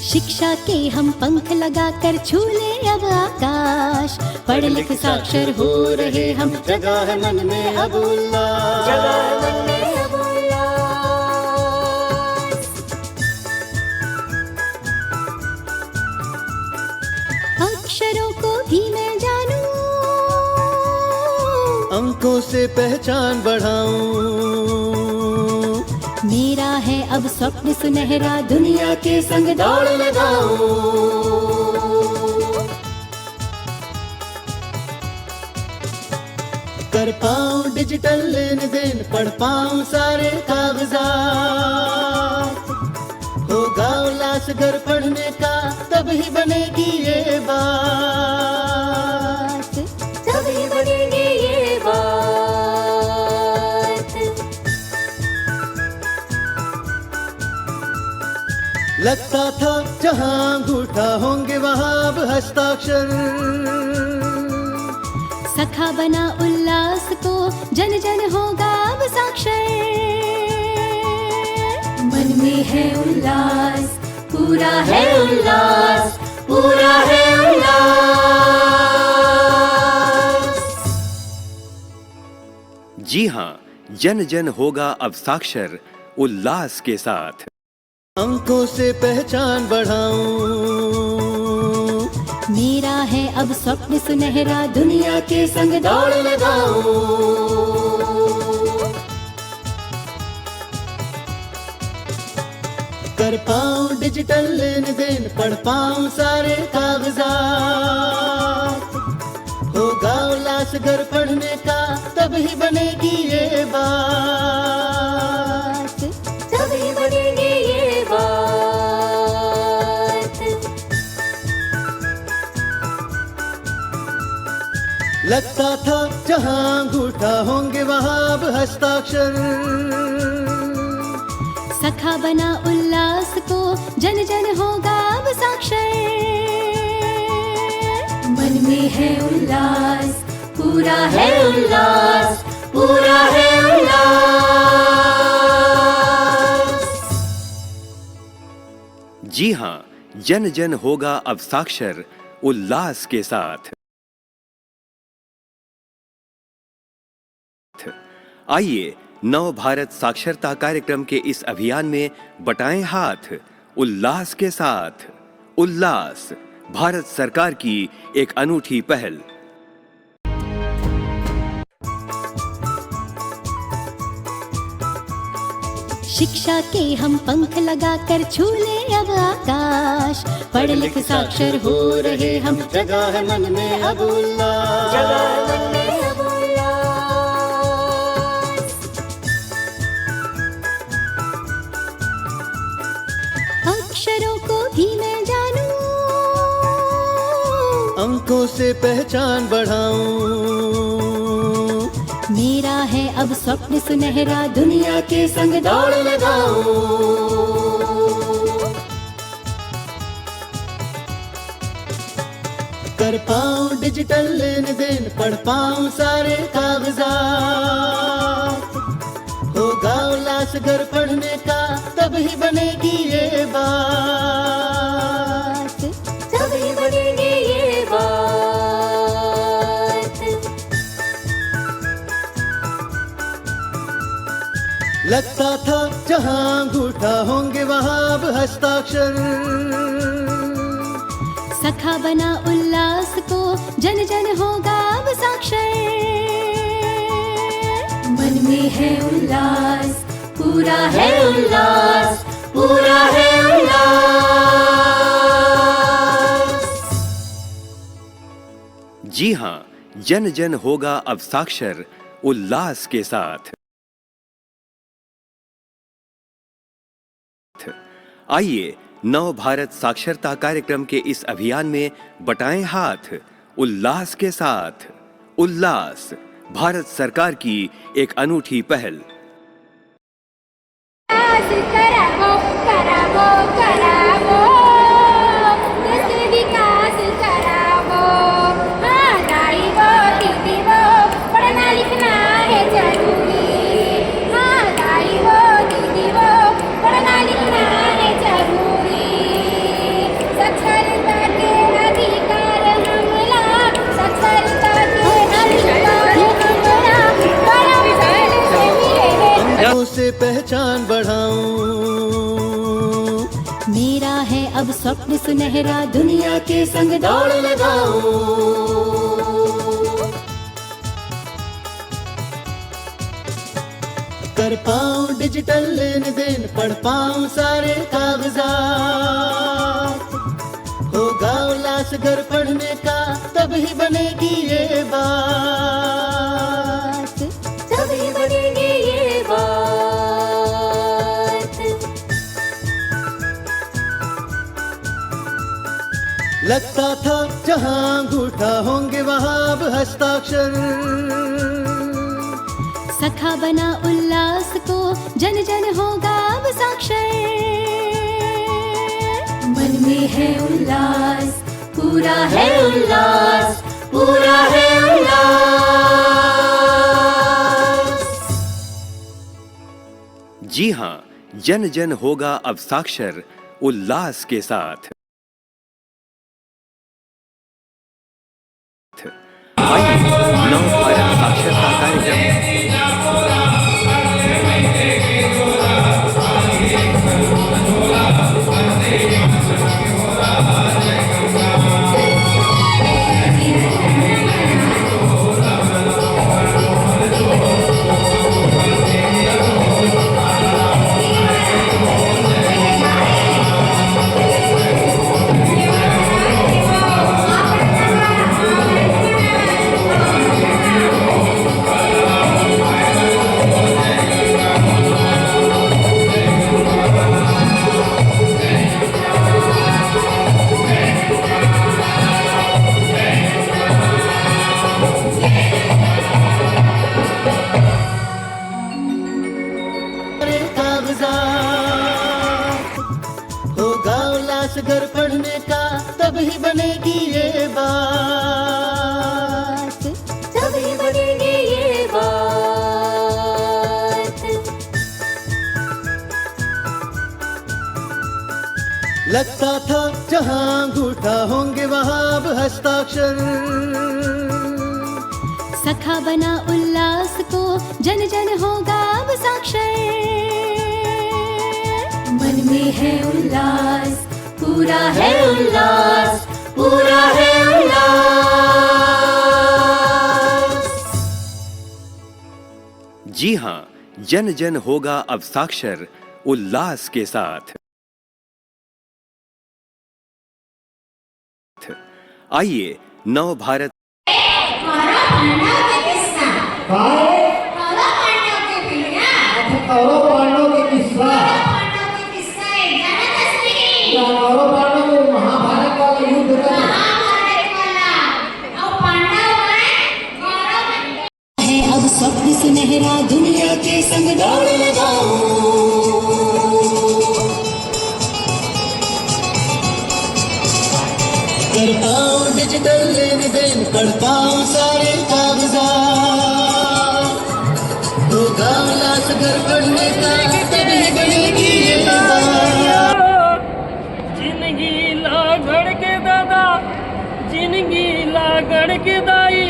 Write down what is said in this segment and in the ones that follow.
शिक्षा के हम पंख लगाकर छूले अब आकाश, पढ़ लिख साक्षर हो रहे हम, जगा है मन में अब उल्लास, जगा है मन में अब उल्लास। अक्षरों को भी मैं जानूं, अंकों से पहचान बढ़ाऊं, मेरा है अब स्वप्न सुनहरा, दुनिया के संग दौड़ लगाऊं। कर पाऊं डिजिटल लेन देन, पढ़ पाऊं सारे कागजात, होगा उल्लास घर पढ़ने का, तभी बनेगी ये बात, तभी बनेगी ये बात। लगता था जहां अंगूठा होंगे वहां अब हस्ताक्षर, सखा बना उल्लास को, जन जन होगा अब साक्षर। मन में है उल्लास, पूरा है उल्लास, पूरा है उल्लास। जी हाँ, जन जन होगा अब साक्षर उल्लास के साथ। अंकों से पहचान बढ़ाऊं, मेरा है अब स्वप्न सुनहरा, दुनिया के संग दौड़ लगाऊं। कर पाऊं डिजिटल लेन देन, पढ़ पाऊं सारे कागजात, होगा उल्लास घर पढ़ने का, तभी बनेगी ये बात, तभी बनेगी ये बात। लगता था जहां अंगूठा होंगे वहां अब हस्ताक्षर, सखा बना उल्लास को, जन जन होगा अब साक्षर। मन में है उल्लास, पूरा है उल्लास, पूरा है उल्लास। जी हाँ, जन जन होगा अब साक्षर उल्लास के साथ। आइए नव भारत साक्षरता कार्यक्रम के इस अभियान में बटाएं हाथ उल्लास के साथ। उल्लास भारत सरकार की एक अनूठी पहल। शिक्षा के हम पंख लगाकर छूले अब आकाश, पढ़ लिख साक्षर हो रहे हम, जगा है मन में अब उल्लास, जगा है मन में अब उल्लास। अक्षरों को भी मैं जानूं, अंकों से पहचान बढ़ाऊं, मेरा है अब स्वप्न सुनहरा, दुनिया के संग दौड़ लगाऊं। कर पाऊं डिजिटल लेन देन, पढ़ पाऊं सारे कागजात, होगा उल्लास घर पढ़ने का, तभी बनेगी ये बात, तभी बनेगी ये बात। लगता था जहां अंगूठा होंगे वहां अब हस्ताक्षर, सखा बना उल्लास को, जन जन होगा अब साक्षर। मन में है उल्लास, पूरा है उल्लास, पूरा है उल्लास। जी हाँ, जन जन होगा अब साक्षर उल्लास के साथ। आइए नव भारत साक्षरता कार्यक्रम के इस अभियान में बटाएं हाथ उल्लास के साथ। उल्लास भारत सरकार की एक अनूठी पहल। करावो करावो करावो, देश विकास करावो, हाँ दाई वो दीदी वो, पढ़ना लिखना है जरूरी, हाँ दाई वो दीदी वो, पढ़ना लिखना है जरूरी। आंखों से पहचान बढ़ाऊं। मेरा है अब स्वप्न सुनहरा, दुनिया के संग दौड़ लगाऊं। कर पाऊं डिजिटल लेन देन, पढ़ पाऊं सारे कागजात, होगा उल्लास घर पढ़ने का, तभी बनेगी ये बात, तभी बनेगी ये बात। लगता था जहां अंगूठा होंगे वहां अब हस्ताक्षर, सखा बना उल्लास को, जन जन होगा अब साक्षर। मन में है उल्लास, पूरा है उल्लास, पूरा है उल्लास। जी हाँ, जन जन होगा अब साक्षर उल्लास के साथ। आइए नव भारत साक्षरता कार्यक्रम घर पढ़ने का, तभी बनेगी ये बात, तभी बनेगी ये बात। लगता था जहां अंगूठा होंगे वहां अब हस्ताक्षर, सखा बना उल्लास को, जन जन होगा अब साक्षर। मन में है उल्लास, पूरा है उल्लास, पूरा है उल्लास। जी हाँ, जन जन होगा अब साक्षर उल्लास के साथ। आइए नव भारत है अब स्वप्न सुनहरा, दुनिया के संग दौड़ लगाऊं। कर पाऊं डिजिटल लेन देन, पढ़ पाऊं सारे कागजात, होगा उल्लास घर पढ़ने का, तभी बनेगी ये बात। जिंदगी लागड़ के दादा, जिंदगी लागड़ के दाई,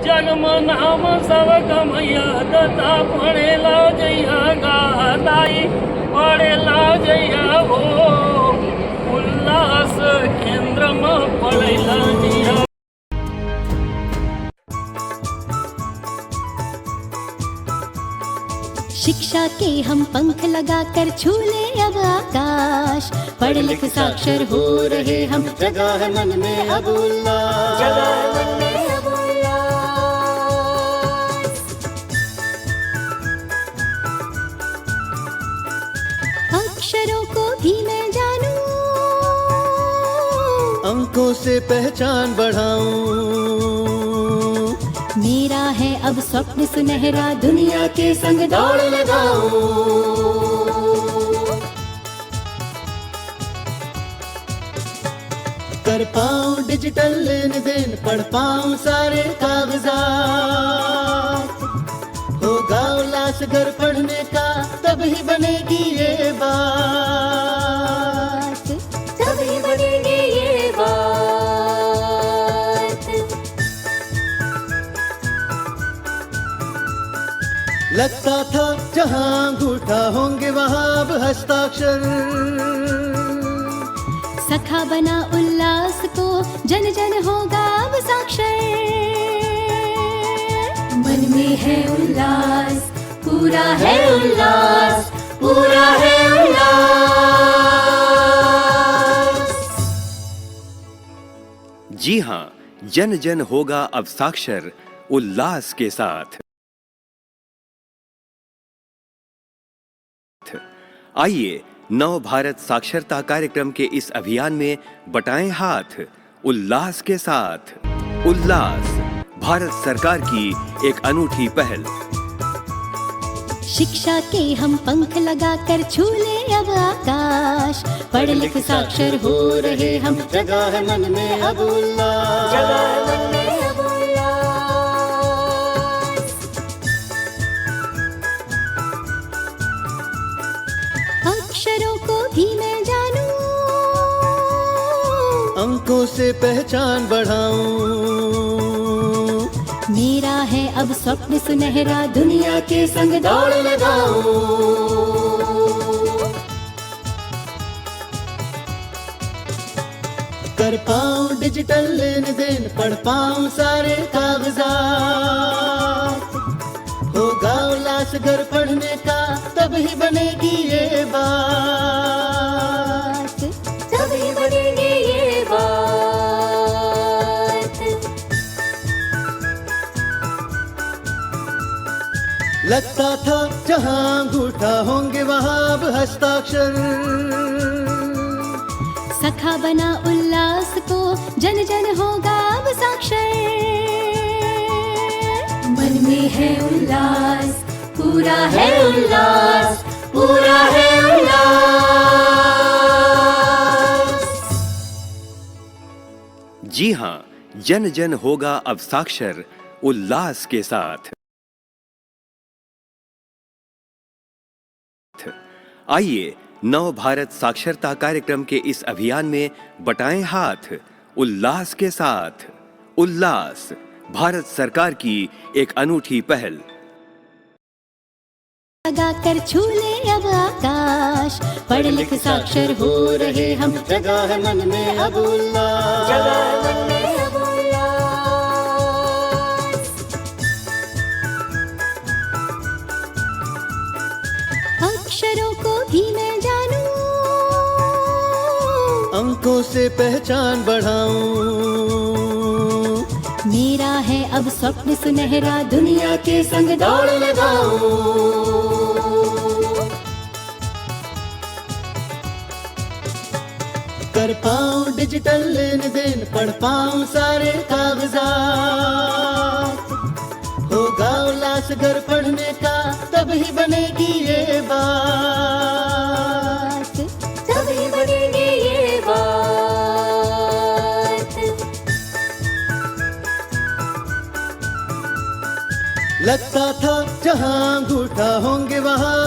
जग नाम सब कमैया दता, पढ़े ला जइया गादाई, पढ़े ला जइया हो उल्लास केंद्र में पढ़े ला जइया। शिक्षा के हम पंख लगाकर छूले अब आकाश, पढ़ लिख साक्षर हो रहे हम, जगह है मन में अब उल्लास, जगह है मन में अब उल्लास। अक्षरों को भी मैं जानूं, अंकों से पहचान बढ़ाऊं। मेरा है अब स्वप्न सुनहरा, दुनिया के संग दौड़ लगाऊं। कर पाऊं डिजिटल लेन देन, पढ़ पाऊं सारे कागजात, होगा उल्लास घर पढ़ने का, तभी बनेगी ये बात, तभी बनेगी ये बात। लगता था जहां अंगूठा होंगे वहां अब हस्ताक्षर। सखा बना उल्लास को जन जन होगा अब साक्षर। मन में है उल्लास, पूरा है उल्लास, पूरा है उल्लास। जी हाँ, जन जन होगा अब साक्षर उल्लास के साथ। आइए नव भारत साक्षरता कार्यक्रम के इस अभियान में बटाएं हाथ उल्लास के साथ। उल्लास भारत सरकार की एक अनूठी पहल। शिक्षा के हम पंख लगाकर छूले अब आकाश। पढ़ लिख साक्षर हो रहे हम, जगा है मन में अब उल्लास। अक्षरों को भी मैं जानूं, अंकों से पहचान बढ़ाऊं। मेरा है अब स्वप्न सुनहरा, दुनिया के संग दौड़ लगाऊं। कर पाऊं डिजिटल लेन देन, पढ़ पाऊं सारे कागजात। होगा उल्लास घर पढ़ने का, तभी बनेगी ये बात, तभी बनेगी ये बात। लगता था जहां अंगूठा होंगे वहां अब हस्ताक्षर। सखा बना उल्लास को जन जन होगा अब साक्षर। मन में है उल्लास, पूरा है उल्लास, पूरा है उल्लास। जी हाँ, जन जन होगा अब साक्षर उल्लास के साथ। आइए नव भारत साक्षरता कार्यक्रम के इस अभियान में बटाएं हाथ उल्लास के साथ। उल्लास भारत सरकार की एक अनूठी पहल। लगाकर छूले अब आकाश। पढ़ लिख साक्षर हो रहे हम, जगा है मन में अब उल्लास। अक्षरों को भी मैं जानूं, अंकों से पहचान बढ़ाऊं। मेरा है अब स्वप्न सुनहरा, दुनिया के संग दौड़ लगाऊं। कर पाऊं डिजिटल लेन देन, पढ़ पाऊं सारे कागजात। होगा उल्लास घर पढ़ने का, तभी बनेगी ये बात, तभी बनेगी ये बात। लगता था जहां अंगूठा होंगे वहां